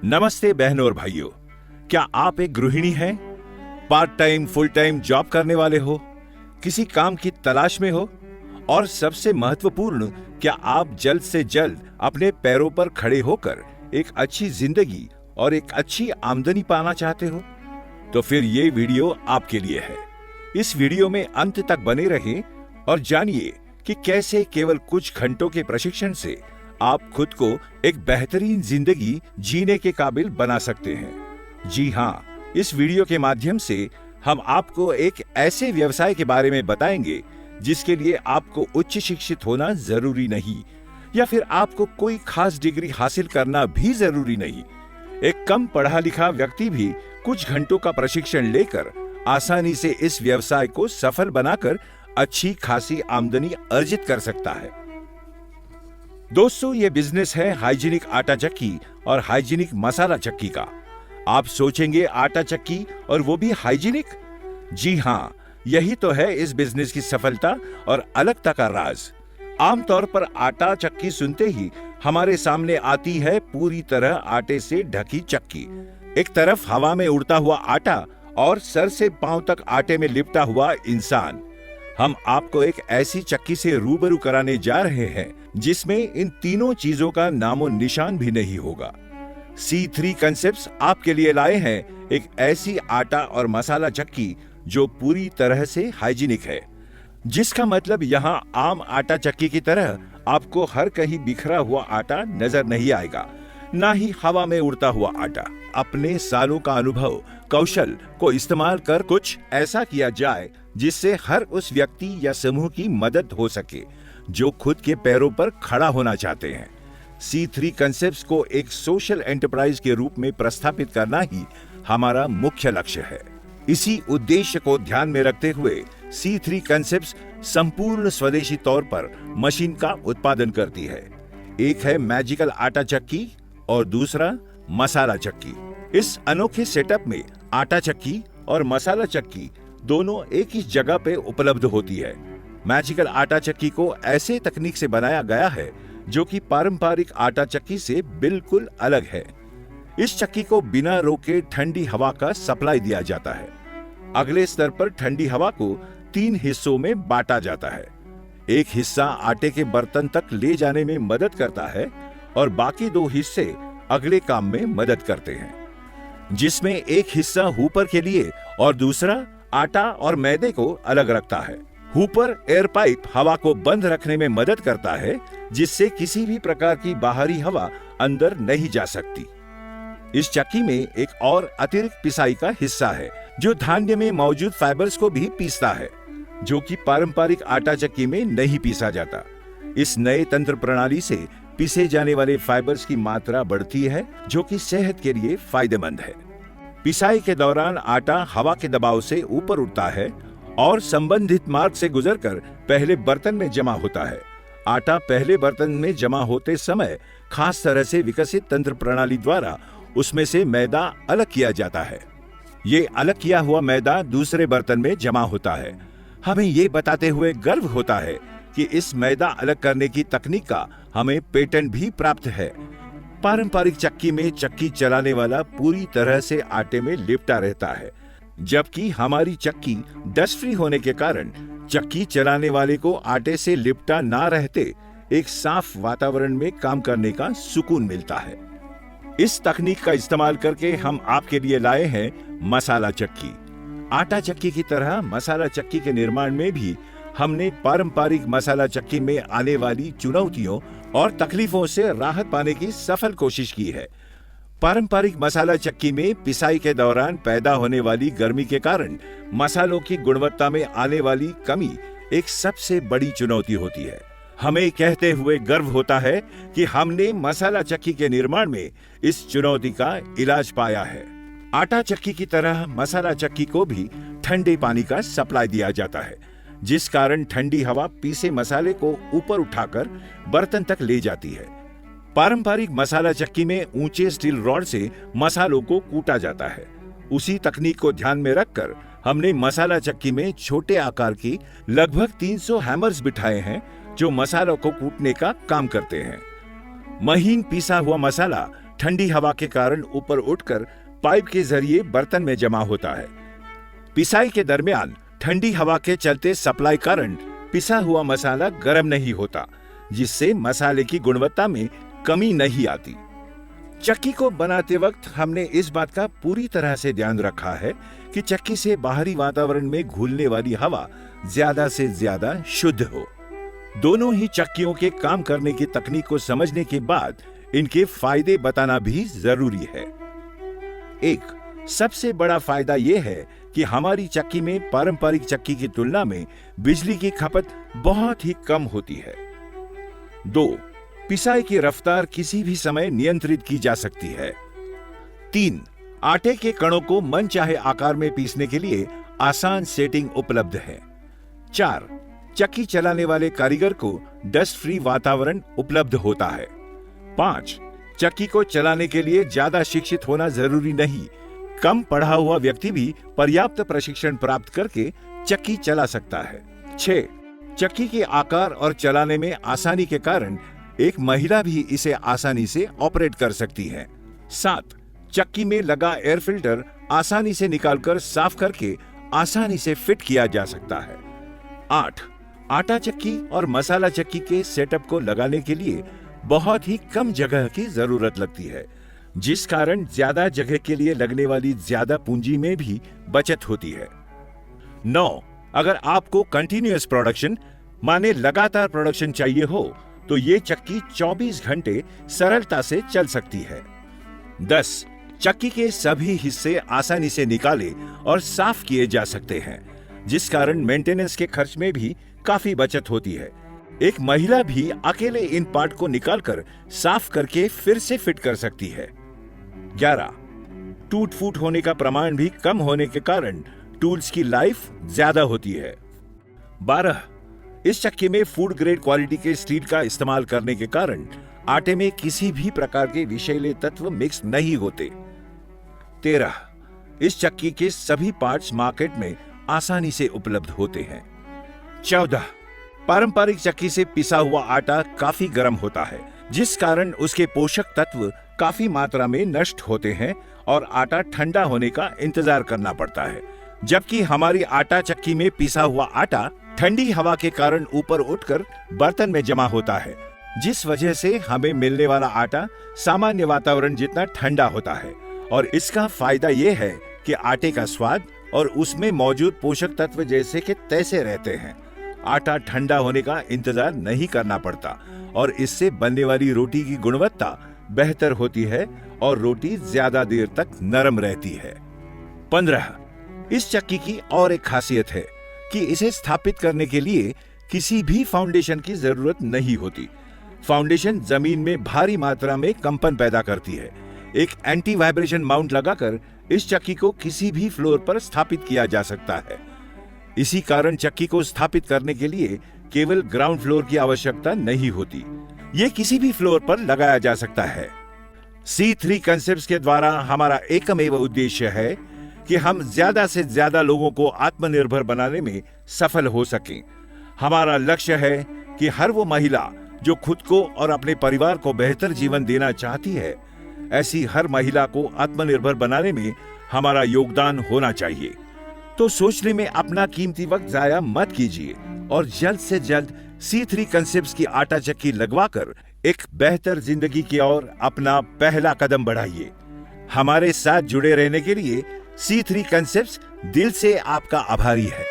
नमस्ते बहनों और भाइयों, क्या आप एक गृहिणी हैं? Part time full time job करने वाले हो, किसी काम की तलाश में हो और सबसे महत्वपूर्ण, क्या आप जल्द से जल्द अपने पैरों पर खड़े होकर एक अच्छी जिंदगी और एक अच्छी आमदनी पाना चाहते हो? तो फिर ये वीडियो आपके लिए है। इस वीडियो में अंत तक बने रहें और जानिए कि कैसे केवल कुछ घंटों के प्रशिक्षण से आप खुद को एक बेहतरीन जिंदगी जीने के काबिल बना सकते हैं। जी हाँ, इस वीडियो के माध्यम से हम आपको एक ऐसे व्यवसाय के बारे में बताएंगे जिसके लिए आपको उच्च शिक्षित होना जरूरी नहीं, या फिर आपको कोई खास डिग्री हासिल करना भी जरूरी नहीं। एक कम पढ़ा लिखा व्यक्ति भी कुछ घंटों का प्रशिक्षण लेकर आसानी से इस व्यवसाय को सफल बनाकर अच्छी खासी आमदनी अर्जित कर सकता है। दोस्तों, ये बिजनेस है हाइजीनिक आटा चक्की और हाइजीनिक मसाला चक्की का। आप सोचेंगे आटा चक्की और वो भी हाइजीनिक? जी हाँ, यही तो है इस बिजनेस की सफलता और अलगता का राज। आमतौर पर आटा चक्की सुनते ही हमारे सामने आती है पूरी तरह आटे से ढकी चक्की। एक तरफ हवा में उड़ता हुआ आटा और सर से पांव तक आटे में लिपटा हुआ इंसान। हम आपको एक ऐसी चक्की से रूबरू कराने जा रहे हैं जिसमें इन तीनों चीजों का नामो निशान भी नहीं होगा। C3 कंसेप्ट्स आपके लिए लाए हैं एक ऐसी आटा और मसाला चक्की जो पूरी तरह से हाइजीनिक है, जिसका मतलब यहाँ आम आटा चक्की की तरह आपको हर कहीं बिखरा हुआ आटा नजर नहीं आएगा, ना ही हवा में उड़ता हुआ आटा। अपने सालों का अनुभव कौशल को इस्तेमाल कर कुछ ऐसा किया जाए जिससे हर उस व्यक्ति या समूह की मदद हो सके जो खुद के पैरों पर खड़ा होना चाहते हैं। C3 कंसेप्ट्स को एक सोशल एंटरप्राइज के रूप में प्रस्थापित करना ही हमारा मुख्य लक्ष्य है। इसी उद्देश्य को ध्यान में रखते हुए C3 कंसेप्ट्स संपूर्ण स्वदेशी तौर पर मशीन का उत्पादन करती है। एक है मैजिकल आटा चक्की और दूसरा मसाला चक्की। इस अनोखे सेटअप में आटा चक्की और मसाला चक्की दोनों एक ही जगह पे उपलब्ध होती है। मैजिकल आटा चक्की को ऐसे तकनीक से बनाया गया है जो कि पारंपरिक आटा चक्की से बिल्कुल अलग है। इस चक्की को बिना रोके ठंडी हवा का सप्लाई दिया जाता है। अगले स्तर पर ठंडी हवा को 3 हिस्सों में बांटा जाता है। एक हिस्सा आटे के बर्तन तक ले जाने में मदद करता है और बाकी 2 हिस्से अगले काम में मदद करते हैं, जिसमें एक हिस्सा हुपर के लिए और दूसरा आटा और मैदे को अलग रखता है। हुपर एयर पाइप हवा को बंद रखने में मदद करता है, जिससे किसी भी प्रकार की बाहरी हवा अंदर नहीं जा सकती। इस चक्की में एक और अतिरिक्त पिसाई का हिस्सा है जो धान्य में मौजूद फाइबर्स को भी पीसता है, जो कि पारंपरिक आटा चक्की में नहीं पीसा जाता। इस नए तंत्र प्रणाली से पीसे जाने वाले फाइबर्स की मात्रा बढ़ती है, जो कि सेहत के लिए फायदेमंद है। पिसाई के दौरान आटा हवा के दबाव से ऊपर उठता है और संबंधित मार्ग से गुजरकर पहले बर्तन में जमा होता है। आटा पहले बर्तन में जमा होते समय खास तरह से विकसित तंत्र प्रणाली द्वारा उसमें से मैदा अलग किया जाता है। ये अलग किया हुआ मैदा दूसरे बर्तन में जमा होता है। हमें ये बताते हुए गर्व होता है कि इस मैदा अलग करने की तकनीक का हमें पेटेंट भी प्राप्त है। पारंपरिक चक्की में चक्की चलाने वाला पूरी तरह से आटे में लिपटा रहता है, जबकि हमारी चक्की डस्ट फ्री होने के कारण चक्की चलाने वाले को आटे से लिपटा ना रहते एक साफ वातावरण में काम करने का सुकून मिलता है। इस तकनीक का इस्तेमाल करके हम आपके लिए लाए हैं मसाला चक्की। आटा चक्की की तरह मसाला चक्की के निर्माण में भी हमने पारंपरिक मसाला चक्की में आने वाली चुनौतियों और तकलीफों से राहत पाने की सफल कोशिश की है। पारंपरिक मसाला चक्की में पिसाई के दौरान पैदा होने वाली गर्मी के कारण मसालों की गुणवत्ता में आने वाली कमी एक सबसे बड़ी चुनौती होती है। हमें कहते हुए गर्व होता है कि हमने मसाला चक्की के निर्माण में इस चुनौती का इलाज पाया है। आटा चक्की की तरह मसाला चक्की को भी ठंडे पानी का सप्लाई दिया जाता है, जिस कारण ठंडी हवा पीसे मसाले को ऊपर उठाकर बर्तन तक ले जाती है। पारंपरिक मसाला चक्की में ऊंचे स्टील रॉड से मसालों को कूटा जाता है। उसी तकनीक को ध्यान में रखकर हमने मसाला चक्की में छोटे आकार की लगभग 300 हैमर्स बिठाए हैं जो मसालों को कूटने का काम करते हैं। महीन पीसा हुआ मसाला ठंडी हवा के कारण ऊपर उठकर पाइप के जरिए बर्तन में जमा होता है। पिसाई के दरमियान ठंडी हवा के चलते सप्लाई कारण पिसा हुआ मसाला गर्म नहीं होता, जिससे मसाले की गुणवत्ता में कमी नहीं आती। चक्की को बनाते वक्त हमने इस बात का पूरी तरह से ध्यान रखा है कि चक्की से बाहरी वातावरण में घुलने वाली हवा ज्यादा से ज्यादा शुद्ध हो। दोनों ही चक्कियों के काम करने की तकनीक को समझने के बाद इनके फायदे बताना भी जरूरी है। एक सबसे बड़ा फायदा यह है कि हमारी चक्की में पारंपरिक चक्की की तुलना में बिजली की खपत बहुत ही कम होती है। 2. पिसाई की रफ्तार किसी भी समय नियंत्रित की जा सकती है। 3. आटे के कणों को मनचाहे आकार में पीसने के लिए आसान सेटिंग उपलब्ध है। 4. चक्की चलाने वाले कारीगर को डस्ट फ्री वातावरण उपलब्ध होता है। 5. चक्की को चलाने के लिए ज्यादा शिक्षित होना जरूरी नहीं, कम पढ़ा हुआ व्यक्ति भी पर्याप्त प्रशिक्षण प्राप्त करके चक्की चला सकता है। 6. चक्की के आकार और चलाने में आसानी के कारण एक महिला भी इसे आसानी से ऑपरेट कर सकती है। 7. चक्की में लगा एयर फिल्टर आसानी से निकालकर साफ करके आसानी से फिट किया जा सकता है। 8. आटा चक्की और मसाला चक्की के सेटअप को लगाने के लिए बहुत ही कम जगह की जरूरत लगती है, जिस कारण ज्यादा जगह के लिए लगने वाली ज्यादा पूंजी में भी बचत होती है। 9. अगर आपको कंटिन्यूअस प्रोडक्शन माने लगातार प्रोडक्शन चाहिए हो तो ये चक्की 24 घंटे सरलता से चल सकती है। 10. चक्की के सभी हिस्से आसानी से निकाले और साफ किए जा सकते हैं, जिस कारण मेंटेनेंस के खर्च में भी काफी बचत होती है। एक महिला भी अकेले इन पार्ट को निकालकर साफ करके फिर से फिट कर सकती है। 11. टूट फूट होने का प्रमाण भी कम होने के कारण टूल्स की लाइफ ज्यादा होती है। 12. इस चक्की में फूड ग्रेड क्वालिटी के स्टील का इस्तेमाल करने के कारण आटे में किसी भी प्रकार के विषैले तत्व मिक्स नहीं होते। 13. इस चक्की के सभी पार्ट्स मार्केट में आसानी से उपलब्ध होते हैं। 14. पारंपरिक चक्की से पिसा हुआ आटा काफी गर्म होता है, जिस कारण उसके पोषक तत्व काफी मात्रा में नष्ट होते हैं और आटा ठंडा होने का इंतजार करना पड़ता है। जबकि हमारी आटा चक्की में पिसा हुआ आटा ठंडी हवा के कारण ऊपर उठकर बर्तन में जमा होता है, जिस वजह से हमें मिलने वाला आटा सामान्य वातावरण जितना ठंडा होता है। और इसका फायदा यह है कि आटे का स्वाद और उसमें मौजूद पोषक तत्व जैसे कि तैसे रहते हैं। आटा ठंडा होने का इंतजार नहीं करना पड़ता और इससे बनने वाली रोटी की गुणवत्ता बेहतर होती है और रोटी ज्यादा देर तक नरम रहती है। 15. इस चक्की की और एक खासियत है कि इसे स्थापित करने के लिए किसी भी फाउंडेशन की जरूरत नहीं होती। फाउंडेशन जमीन में भारी मात्रा में कंपन पैदा करती है। एक एंटी वाइब्रेशन माउंट लगाकर इस चक्की को किसी भी फ्लोर पर स्थापित किया जा सकता है। इसी कारण चक्की को स्थापित करने के लिए केवल ग्राउंड फ्लोर की आवश्यकता नहीं होती, ये किसी भी फ्लोर पर लगाया जा सकता है। C3 कंसेप्ट्स के द्वारा हमारा एकमेव उद्देश्य है कि हम ज्यादा से ज्यादा लोगों को आत्मनिर्भर बनाने में सफल हो सकें। हमारा लक्ष्य है कि हर वो महिला जो खुद को और अपने परिवार को बेहतर जीवन देना चाहती है, ऐसी हर महिला को आत्मनिर्भर बनाने में हमारा योगदान होना चाहिए। तो सोचने में अपना कीमती वक्त जाया मत कीजिए और जल्द से जल्द C3 कंसेप्ट्स की आटा चक्की लगवाकर एक बेहतर जिंदगी की ओर अपना पहला कदम बढ़ाइए। हमारे साथ जुड़े रहने के लिए C3 कंसेप्ट्स दिल से आपका आभारी है।